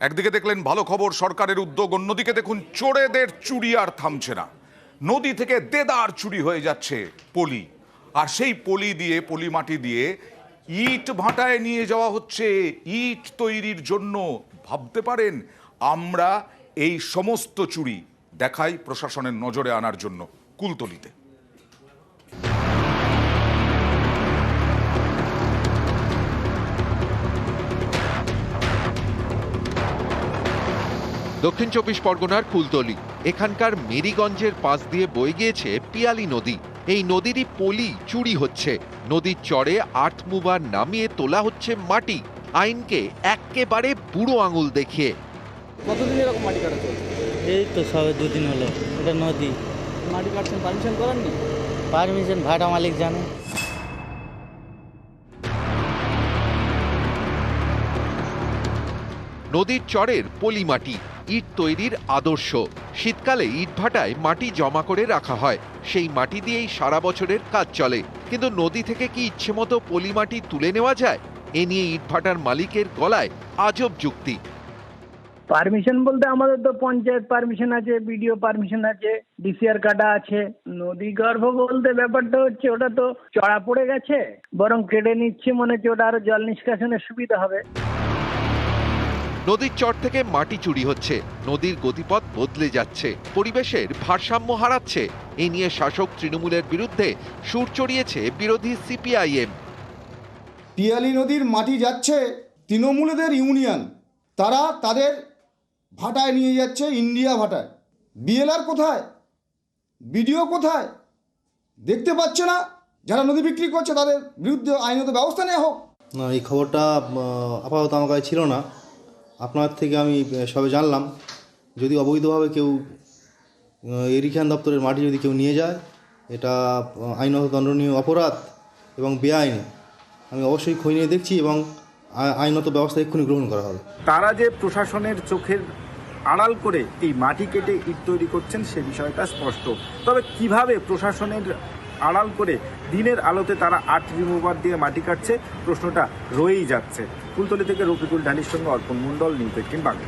একদিকে দেখলেন ভালো খবর, সরকারের উদ্যোগ, অন্যদিকে দেখুন চোরেদের চুরি আর থামছে না। নদী থেকে দেদার চুরি হয়ে যাচ্ছে পলি, আর সেই পলি দিয়ে, পলি মাটি দিয়ে ইট ভাটায় নিয়ে যাওয়া হচ্ছে ইট তৈরির জন্য। ভাবতে পারেন, আমরা এই সমস্ত চুরি দেখাই প্রশাসনের নজরে আনার জন্য কুলতলিতে। দক্ষিণ চব্বিশ পরগনার কুলতলি, এখানকার মেরিগঞ্জের পাশ দিয়ে বয়ে গিয়েছে পিয়ালি নদী। এই নদীরই পলি চুরি হচ্ছে। নদীর চরে আটমুবার নামিয়ে তোলা হচ্ছে মাটি, আইনকে একেবারে বুড়ো আঙুল দেখিয়ে। কতদিন এরকম মাটি কাটা চলছে? এই তো সবে দুদিন হলো। এটা নদী, মাটি কাটছেন, পারমিশন করেননি? পারমিশন ভাড়া মালিক জানে। নদীর চরের পলি মাটি ইট তৈরির আদর্শ। শীতকালে ইটভাটায় মাটি জমা করে রাখা হয়, সেই মাটি দিয়েই সারা বছরের কাজ চলে। কিন্তু নদী থেকে কি ইচ্ছে মতো পলি মাটি তুলে নেওয়া যায়? এ নিয়ে ইটভাটার মালিকের গলায় আজব যুক্তি। পারমিশন বলতে আমাদের তো পঞ্চায়েত পারমিশন আছে, বিডিও পারমিশন আছে, ডিসিআর কাটা আছে। নদী গর্ভ বলতে ব্যাপারটা হচ্ছে ওটা তো চড়া পড়ে গেছে, বরং কেটে নিচ্ছে, মনে হচ্ছে ওটা আরো জল নিষ্কাশনের সুবিধা হবে। নদীর চর থেকে মাটি চুরি হচ্ছে, নদীর গতিপথ বদলে যাচ্ছে, পরিবেশের ভারসাম্য হারাচ্ছে। এ নিয়ে শাসক তৃণমূলের বিরুদ্ধে সুর চড়িয়েছে বিরোধী সিপিআইএম। পিয়ালি নদীর মাটি যাচ্ছে তৃণমূলদের ইউনিয়ন, তারা তাদের ভাটায় নিয়ে যাচ্ছে, ইন্ডিয়া ভাটায়। বিএলআর কোথায়, বিডিও কোথায়, দেখতে পাচ্ছে না? যারা নদী বিক্রি করছে তাদের বিরুদ্ধে আইনত ব্যবস্থা নেওয়া হোক। না, এই খবরটা আপাতত আমার কাছে ছিল না, আপনার থেকে আমি সবে জানলাম। যদি অবৈধভাবে কেউ ইরিগেশন দপ্তরের মাটি যদি কেউ নিয়ে যায়, এটা আইনত দণ্ডনীয় অপরাধ এবং বেআইনি। আমি অবশ্যই খোঁজ নিয়ে দেখছি এবং আইনত ব্যবস্থা এক্ষুনি গ্রহণ করা হবে। তারা যে প্রশাসনের চোখের আড়াল করে এই মাটি কেটে ইট তৈরি করছেন সে বিষয়টা স্পষ্ট। তবে কিভাবে প্রশাসনের আড়াল করে দিনের আলোতে তারা আর্ট রিমুভার দিয়ে মাটি কাটছে, প্রশ্নটা রয়েই যাচ্ছে। কুলতলি থেকে রফিকুল ঢালির সঙ্গে অর্পণ মণ্ডল, নিউজ 18 বাংলা।